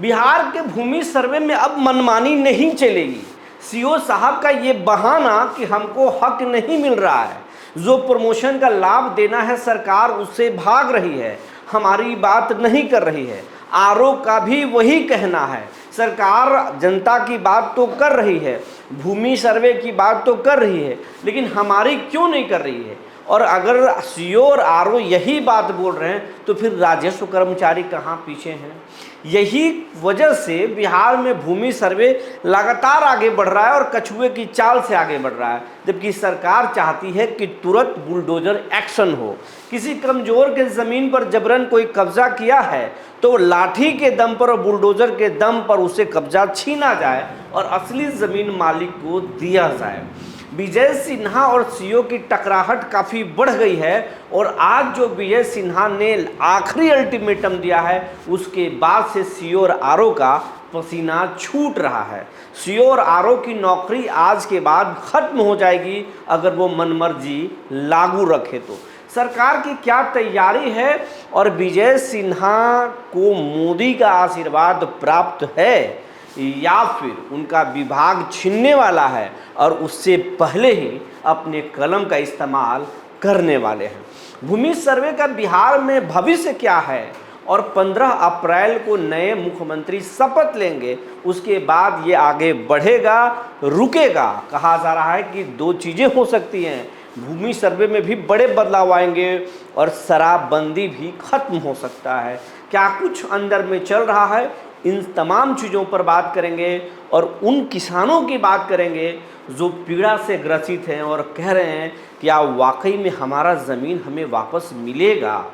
बिहार के भूमि सर्वे में अब मनमानी नहीं चलेगी। सीओ साहब का ये बहाना कि हमको हक नहीं मिल रहा है, जो प्रमोशन का लाभ देना है सरकार उससे भाग रही है, हमारी बात नहीं कर रही है। आरओ का भी वही कहना है, सरकार जनता की बात तो कर रही है, भूमि सर्वे की बात तो कर रही है, लेकिन हमारी क्यों नहीं कर रही है। और अगर सीओ और आरओ यही बात बोल रहे हैं तो फिर राजस्व कर्मचारी कहाँ पीछे हैं। यही वजह से बिहार में भूमि सर्वे लगातार आगे बढ़ रहा है और कछुए की चाल से आगे बढ़ रहा है, जबकि सरकार चाहती है कि तुरंत बुलडोजर एक्शन हो। किसी कमजोर के ज़मीन पर जबरन कोई कब्जा किया है तो लाठी के दम पर और बुलडोजर के दम पर उसे कब्जा छीना जाए और असली ज़मीन मालिक को दिया जाए। विजय सिन्हा और सीओ की टकराहट काफ़ी बढ़ गई है और आज जो विजय सिन्हा ने आखिरी अल्टीमेटम दिया है उसके बाद से सीओ और आरओ का पसीना छूट रहा है। सीओ और आरओ की नौकरी आज के बाद खत्म हो जाएगी अगर वो मनमर्जी लागू रखे तो। सरकार की क्या तैयारी है और विजय सिन्हा को मोदी का आशीर्वाद प्राप्त है या फिर उनका विभाग छीनने वाला है और उससे पहले ही अपने कलम का इस्तेमाल करने वाले हैं। भूमि सर्वे का बिहार में भविष्य क्या है और 15 अप्रैल को नए मुख्यमंत्री शपथ लेंगे, उसके बाद ये आगे बढ़ेगा रुकेगा। कहा जा रहा है कि दो चीज़ें हो सकती हैं, भूमि सर्वे में भी बड़े बदलाव आएंगे और शराबबंदी भी खत्म हो सकता है। क्या कुछ अंदर में चल रहा है, इन तमाम चीज़ों पर बात करेंगे और उन किसानों की बात करेंगे जो पीड़ा से ग्रसित हैं और कह रहे हैं क्या वाकई में हमारा ज़मीन हमें वापस मिलेगा।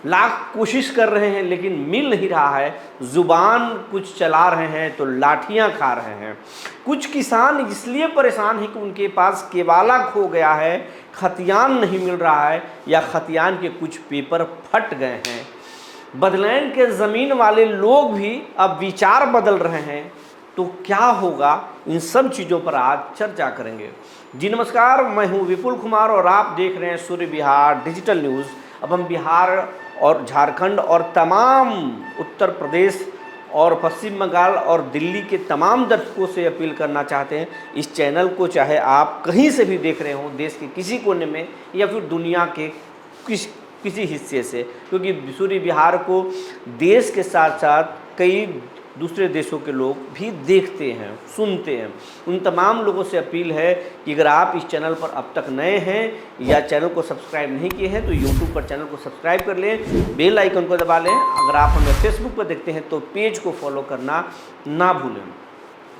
लाख कोशिश कर रहे हैं लेकिन मिल नहीं रहा है, ज़ुबान कुछ चला रहे हैं तो लाठियां खा रहे हैं। कुछ किसान इसलिए परेशान हैं कि उनके पास केवाला खो गया है, खतियान नहीं मिल रहा है या खतियान के कुछ पेपर फट गए हैं। बदलैंड के ज़मीन वाले लोग भी अब विचार बदल रहे हैं, तो क्या होगा, इन सब चीज़ों पर आज चर्चा करेंगे। जी नमस्कार, मैं हूं विपुल कुमार और आप देख रहे हैं सूर्य बिहार डिजिटल न्यूज़। अब हम बिहार और झारखंड और तमाम उत्तर प्रदेश और पश्चिम बंगाल और दिल्ली के तमाम दर्शकों से अपील करना चाहते हैं, इस चैनल को चाहे आप कहीं से भी देख रहे हों, देश के किसी कोने में या फिर दुनिया के किसी हिस्से से, क्योंकि सूर्य बिहार को देश के साथ साथ कई दूसरे देशों के लोग भी देखते हैं, सुनते हैं। उन तमाम लोगों से अपील है कि अगर आप इस चैनल पर अब तक नए हैं या चैनल को सब्सक्राइब नहीं किए हैं तो यूट्यूब पर चैनल को सब्सक्राइब कर लें, बेल आइकन को दबा लें। अगर आप हमें फेसबुक पर देखते हैं तो पेज को फॉलो करना ना भूलें।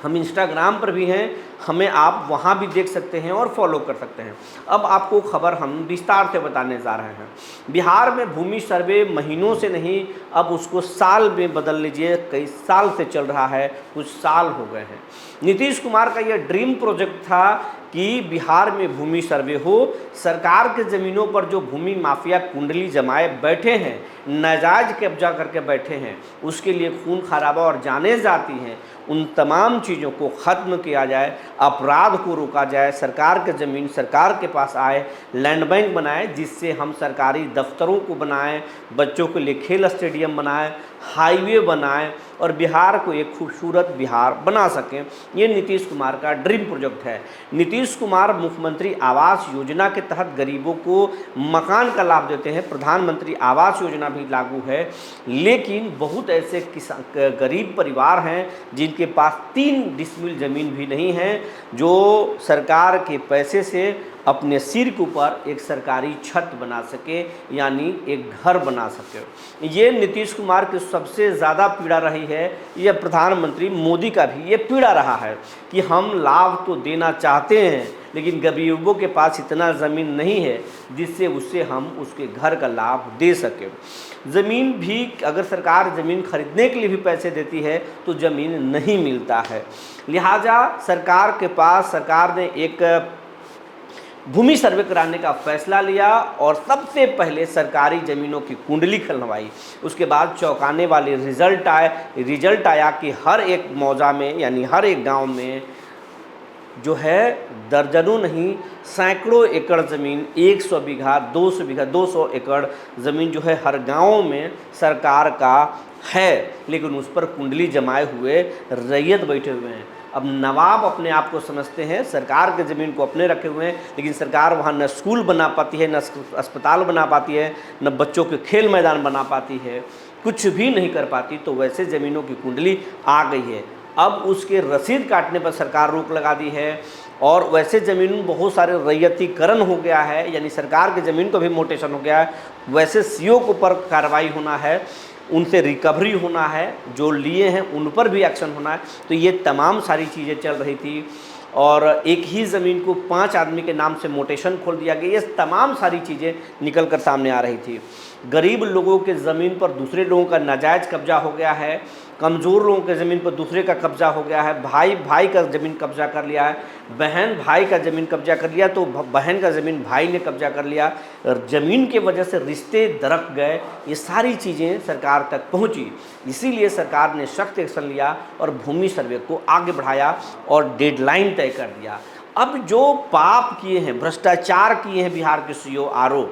हम इंस्टाग्राम पर भी हैं, हमें आप वहाँ भी देख सकते हैं और फॉलो कर सकते हैं। अब आपको खबर हम विस्तार से बताने जा रहे हैं। बिहार में भूमि सर्वे महीनों से नहीं, अब उसको साल में बदल लीजिए, कई साल से चल रहा है, कुछ साल हो गए हैं। नीतीश कुमार का यह ड्रीम प्रोजेक्ट था कि बिहार में भूमि सर्वे हो। सरकार के ज़मीनों पर जो भूमि माफिया कुंडली जमाए बैठे हैं, नाजायज कब्जा करके बैठे हैं, उसके लिए खून खराबा और जानें जाती हैं, उन तमाम चीज़ों को ख़त्म किया जाए, अपराध को रोका जाए, सरकार के ज़मीन सरकार के पास आए, लैंड बैंक बनाए जिससे हम सरकारी दफ्तरों को बनाएं, बच्चों के लिए खेल स्टेडियम बनाएं, हाईवे बनाएं और बिहार को एक खूबसूरत बिहार बना सकें। ये नीतीश कुमार का ड्रीम प्रोजेक्ट है। नीतीश कुमार मुख्यमंत्री आवास योजना के तहत गरीबों को मकान का लाभ देते हैं, प्रधानमंत्री आवास योजना भी लागू है, लेकिन बहुत ऐसे गरीब परिवार हैं जिनके पास 3 डिसमिल ज़मीन भी नहीं है, जो सरकार के पैसे से अपने सिर के ऊपर एक सरकारी छत बना सके, यानी एक घर बना सके। ये नीतीश कुमार की सबसे ज़्यादा पीड़ा रही है। यह प्रधानमंत्री मोदी का भी ये पीड़ा रहा है कि हम लाभ तो देना चाहते हैं लेकिन गरीबों के पास इतना ज़मीन नहीं है जिससे उससे हम उसके घर का लाभ दे सकें। ज़मीन भी अगर सरकार ज़मीन खरीदने के लिए भी पैसे देती है तो ज़मीन नहीं मिलता है। लिहाजा सरकार ने एक भूमि सर्वे कराने का फैसला लिया और सबसे पहले सरकारी ज़मीनों की कुंडली खुलवाई। उसके बाद चौंकाने वाले रिजल्ट आया कि हर एक मौजा में यानी हर एक गांव में जो है दर्जनों नहीं सैकड़ों एकड़ ज़मीन, 100 बीघा 200 एकड़ ज़मीन जो है हर गाँव में सरकार का है, लेकिन उस पर कुंडली जमाए हुए रैयत बैठे हुए हैं। अब नवाब अपने आप को समझते हैं, सरकार के ज़मीन को अपने रखे हुए हैं, लेकिन सरकार वहाँ न स्कूल बना पाती है, न अस्पताल बना पाती है, न बच्चों के खेल मैदान बना पाती है, कुछ भी नहीं कर पाती। तो वैसे ज़मीनों की कुंडली आ गई है। अब उसके रसीद काटने पर सरकार रोक लगा दी है, और वैसे ज़मीन में बहुत सारे रैयतीकरण हो गया है, यानी सरकार की ज़मीन को भी मोटेशन हो गया है। वैसे सीओ के ऊपर कार्रवाई होना है, उनसे रिकवरी होना है, जो लिए हैं उन पर भी एक्शन होना है। तो ये तमाम सारी चीज़ें चल रही थी, और एक ही ज़मीन को 5 आदमी के नाम से मोटेशन खोल दिया गया। ये तमाम सारी चीज़ें निकल कर सामने आ रही थी। गरीब लोगों के ज़मीन पर दूसरे लोगों का नाजायज़ कब्जा हो गया है, कमज़ोर लोगों के ज़मीन पर दूसरे का कब्जा हो गया है, भाई भाई का ज़मीन कब्जा कर लिया है, बहन भाई का ज़मीन कब्जा कर लिया, तो बहन का ज़मीन भाई ने कब्जा कर लिया, और ज़मीन के वजह से रिश्ते दरक गए। ये सारी चीज़ें सरकार तक पहुंची, इसीलिए सरकार ने सख्त एक्शन लिया और भूमि सर्वे को आगे बढ़ाया और डेडलाइन तय कर दिया। अब जो पाप किए हैं, भ्रष्टाचार किए हैं बिहार के सीओ आरओ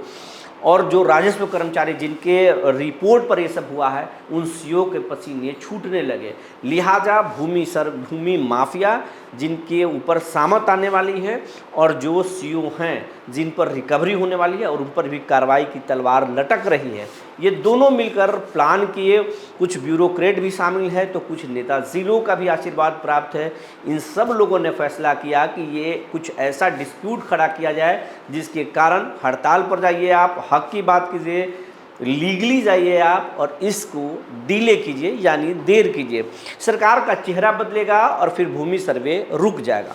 और जो राजस्व कर्मचारी जिनके रिपोर्ट पर ये सब हुआ है, उन सीओ के पसीने छूटने लगे। लिहाजा भूमि माफिया जिनके ऊपर सामत आने वाली है, और जो सीओ हैं जिन पर रिकवरी होने वाली है और उन पर भी कार्रवाई की तलवार लटक रही है, ये दोनों मिलकर प्लान किए। कुछ ब्यूरोक्रेट भी शामिल है, तो कुछ नेता जिलों का भी आशीर्वाद प्राप्त है। इन सब लोगों ने फैसला किया कि ये कुछ ऐसा डिस्प्यूट खड़ा किया जाए जिसके कारण हड़ताल पर जाइए, आप हक की बात कीजिए, लीगली जाइए आप, और इसको डिले कीजिए, यानी देर कीजिए। सरकार का चेहरा बदलेगा और फिर भूमि सर्वे रुक जाएगा।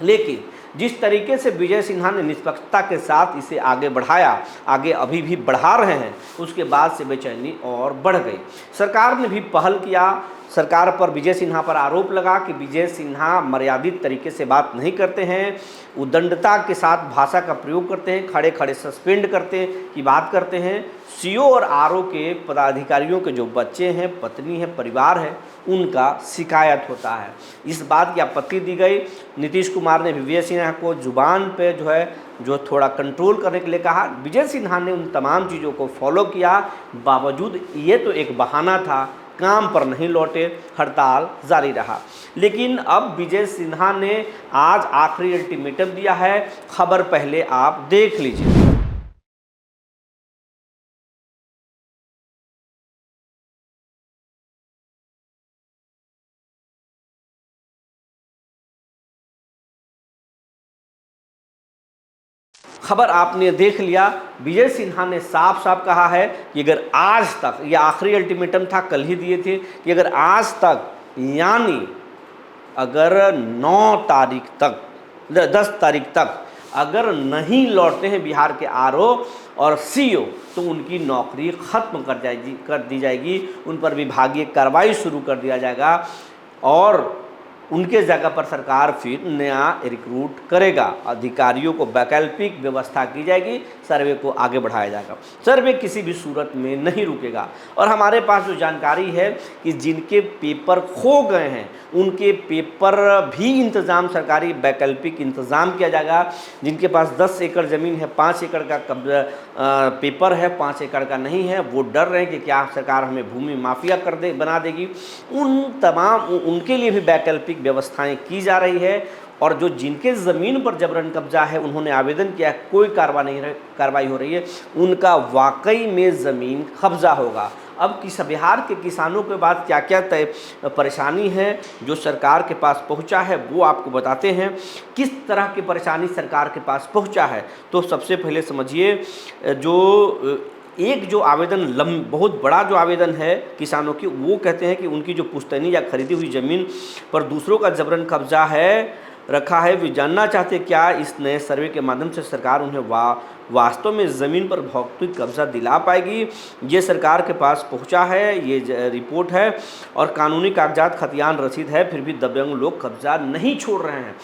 लेकिन जिस तरीके से विजय सिन्हा ने निष्पक्षता के साथ इसे आगे बढ़ाया, आगे अभी भी बढ़ा रहे हैं, उसके बाद से बेचैनी और बढ़ गई। सरकार ने भी पहल किया। सरकार पर विजय सिन्हा पर आरोप लगा कि विजय सिन्हा मर्यादित तरीके से बात नहीं करते हैं, उद्दंडता के साथ भाषा का प्रयोग करते हैं, खड़े खड़े सस्पेंड करते की बात करते हैं। सीओ और आरओ के पदाधिकारियों के जो बच्चे हैं, पत्नी है, परिवार है, उनका शिकायत होता है। इस बात की आपत्ति दी गई। नीतीश कुमार ने विजय सिन्हा को जुबान पे जो थोड़ा कंट्रोल करने के लिए कहा। विजय सिन्हा ने उन तमाम चीज़ों को फॉलो किया, बावजूद ये तो एक बहाना था, काम पर नहीं लौटे, हड़ताल जारी रहा। लेकिन अब विजय सिन्हा ने आज आखिरी अल्टीमेटम दिया है। खबर पहले आप देख लीजिए। खबर आपने देख लिया। विजय सिन्हा ने साफ साफ कहा है कि अगर आज तक, ये आखिरी अल्टीमेटम था, कल ही दिए थे, कि अगर आज तक, यानी अगर 9 तारीख तक, 10 तारीख तक अगर नहीं लौटते हैं बिहार के आरओ और सीओ, तो उनकी नौकरी खत्म कर दी जाएगी, उन पर विभागीय कार्रवाई शुरू कर दिया जाएगा, और उनके जगह पर सरकार फिर नया रिक्रूट करेगा। अधिकारियों को वैकल्पिक व्यवस्था की जाएगी, सर्वे को आगे बढ़ाया जाएगा। सर्वे किसी भी सूरत में नहीं रुकेगा। और हमारे पास जो जानकारी है कि जिनके पेपर खो गए हैं, उनके पेपर भी इंतज़ाम, सरकारी वैकल्पिक इंतज़ाम किया जाएगा। जिनके पास 10 एकड़ ज़मीन है, 5 एकड़ का पेपर है, 5 एकड़ का नहीं है, वो डर रहे हैं कि क्या सरकार हमें भूमि माफिया बना देगी। उनके लिए भी वैकल्पिक व्यवस्थाएं की जा रही है। और जो जिनके ज़मीन पर जबरन कब्जा है, उन्होंने आवेदन किया, कोई कार्रवाई हो रही है, उनका वाकई में ज़मीन कब्जा होगा। अब बिहार के किसानों के बाद क्या क्या परेशानी है जो सरकार के पास पहुंचा है, वो आपको बताते हैं। किस तरह की परेशानी सरकार के पास पहुंचा है, तो सबसे पहले समझिए, जो एक जो आवेदन बहुत बड़ा जो आवेदन है किसानों की, वो कहते हैं कि उनकी जो पुश्तैनी या खरीदी हुई ज़मीन पर दूसरों का जबरन कब्जा रखा है। वे जानना चाहते क्या इस नए सर्वे के माध्यम से सरकार उन्हें वास्तव में ज़मीन पर भौतिक कब्जा दिला पाएगी। ये सरकार के पास पहुंचा है, ये रिपोर्ट है, और कानूनी कागजात, खतियान, रसीद है, फिर भी दिव्यांग लोग कब्जा नहीं छोड़ रहे हैं।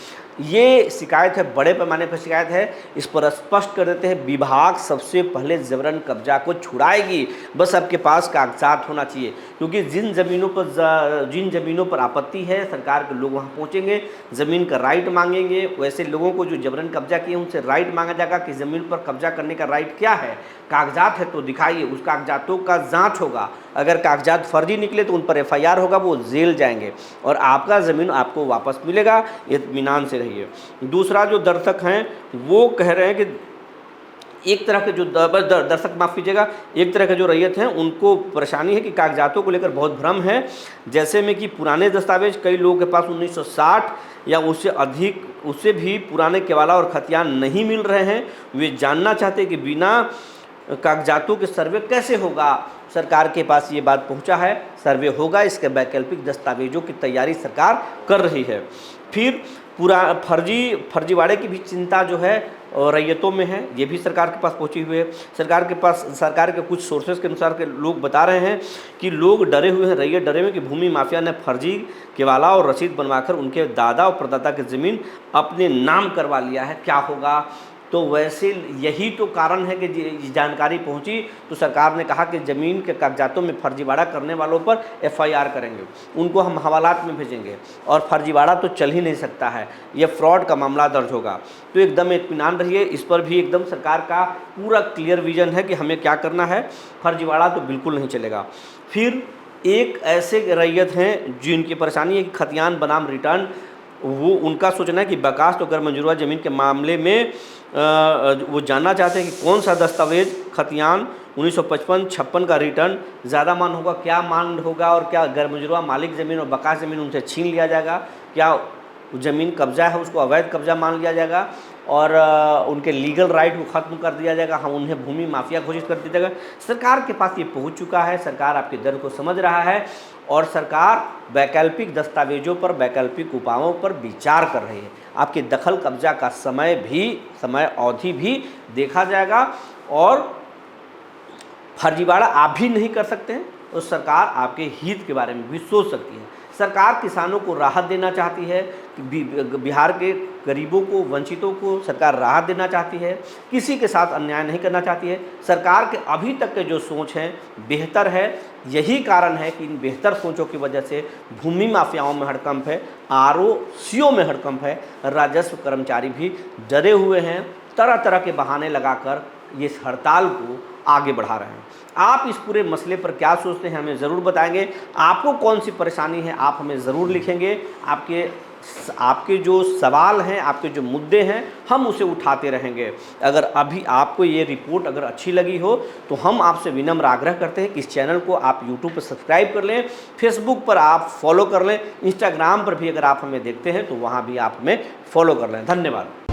ये शिकायत है, बड़े पैमाने पर शिकायत है। इस पर स्पष्ट कर देते हैं, विभाग सबसे पहले जबरन कब्जा को छुड़ाएगी, बस आपके पास कागजात होना चाहिए। क्योंकि जिन ज़मीनों पर आपत्ति है, सरकार के लोग वहाँ पहुँचेंगे, ज़मीन का राइट मांगेंगे। वैसे लोगों को जो जबरन कब्जा किए, उनसे राइट मांगा जाएगा कि ज़मीन पर कब्जा करने का राइट क्या है, कागजात है तो दिखाइए, उस कागजातों का जाँच होगा। अगर कागजात फर्जी निकले तो उन पर एफआईआर होगा, वो जेल जाएंगे और आपका ज़मीन आपको वापस मिलेगा, इत्मीनान से रहिए। दूसरा जो दर्शक हैं वो कह रहे हैं कि एक तरह के जो दर्शक माफ़ कीजिएगा, एक तरह के जो रैयत हैं उनको परेशानी है कि कागजातों को लेकर बहुत भ्रम है, जैसे में कि पुराने दस्तावेज कई लोगों के पास 1960 या उससे अधिक, उससे भी पुराने केवाला और खतियान नहीं मिल रहे हैं। वे जानना चाहते हैं कि बिना कागजातों के सर्वे कैसे होगा। सरकार के पास ये बात पहुंचा है, सर्वे होगा, इसके वैकल्पिक दस्तावेजों की तैयारी सरकार कर रही है। फिर पूरा फर्जीवाड़े की भी चिंता जो है रैयतों में है, ये भी सरकार के पास पहुंची हुई है। सरकार के कुछ सोर्सेज के अनुसार के लोग बता रहे हैं कि लोग डरे हुए हैं, रैयत डरे हुए कि भूमि माफिया ने फर्जी केवाला और रसीद बनवाकर उनके दादा और परदादा की ज़मीन अपने नाम करवा लिया है, क्या होगा। तो वैसे यही तो कारण है कि जानकारी पहुंची तो सरकार ने कहा कि ज़मीन के कागजातों में फर्जीवाड़ा करने वालों पर एफआईआर करेंगे, उनको हम हवालात में भेजेंगे और फर्जीवाड़ा तो चल ही नहीं सकता है, ये फ्रॉड का मामला दर्ज होगा। तो एकदम इत्मीनान रहिए, इस पर भी एकदम सरकार का पूरा क्लियर विजन है कि हमें क्या करना है, फर्जीवाड़ा तो बिल्कुल नहीं चलेगा। फिर एक ऐसे रैयत हैं जिनकी परेशानी है कि खतियान बनाम रिटर्न, वो उनका सोचना है कि बकास्त और गैरमंजूरा ज़मीन के मामले में वो जानना चाहते हैं कि कौन सा दस्तावेज खतियान 1955-56 का रिटर्न ज़्यादा मान होगा, क्या मान होगा, और क्या गैरमंजूरा मालिक ज़मीन और बकास ज़मीन उनसे छीन लिया जाएगा, क्या ज़मीन कब्जा है उसको अवैध कब्जा मान लिया जाएगा और उनके लीगल राइट को ख़त्म कर दिया जाएगा, हम उन्हें भूमि माफिया घोषित कर दिया जाएगा। सरकार के पास ये पहुंच चुका है, सरकार आपके दर्द को समझ रहा है और सरकार वैकल्पिक दस्तावेजों पर, वैकल्पिक उपायों पर विचार कर रही है। आपके दखल कब्जा का समय अवधि भी देखा जाएगा और फर्जीवाड़ा आप भी नहीं कर सकते हैं तो सरकार आपके हित के बारे में भी सोच सकती है। सरकार किसानों को राहत देना चाहती है, बिहार के गरीबों को, वंचितों को सरकार राहत देना चाहती है, किसी के साथ अन्याय नहीं करना चाहती है। सरकार के अभी तक के जो सोच है बेहतर है, यही कारण है कि इन बेहतर सोचों की वजह से भूमि माफियाओं में हड़कंप है, आरओसीओ में हड़कंप है, राजस्व कर्मचारी भी डरे हुए हैं, तरह तरह के बहाने लगाकर ये इस हड़ताल को आगे बढ़ा रहे हैं। आप इस पूरे मसले पर क्या सोचते हैं हमें ज़रूर बताएंगे। आपको कौन सी परेशानी है आप हमें ज़रूर लिखेंगे। आपके जो सवाल हैं, आपके जो मुद्दे हैं, हम उसे उठाते रहेंगे। अगर अभी आपको ये रिपोर्ट अगर अच्छी लगी हो तो हम आपसे विनम्र आग्रह करते हैं कि इस चैनल को आप यूट्यूब पर सब्सक्राइब कर लें, फेसबुक पर आप फॉलो कर लें, इंस्टाग्राम पर भी अगर आप हमें देखते हैं तो वहाँ भी आप हमें फॉलो कर लें। धन्यवाद।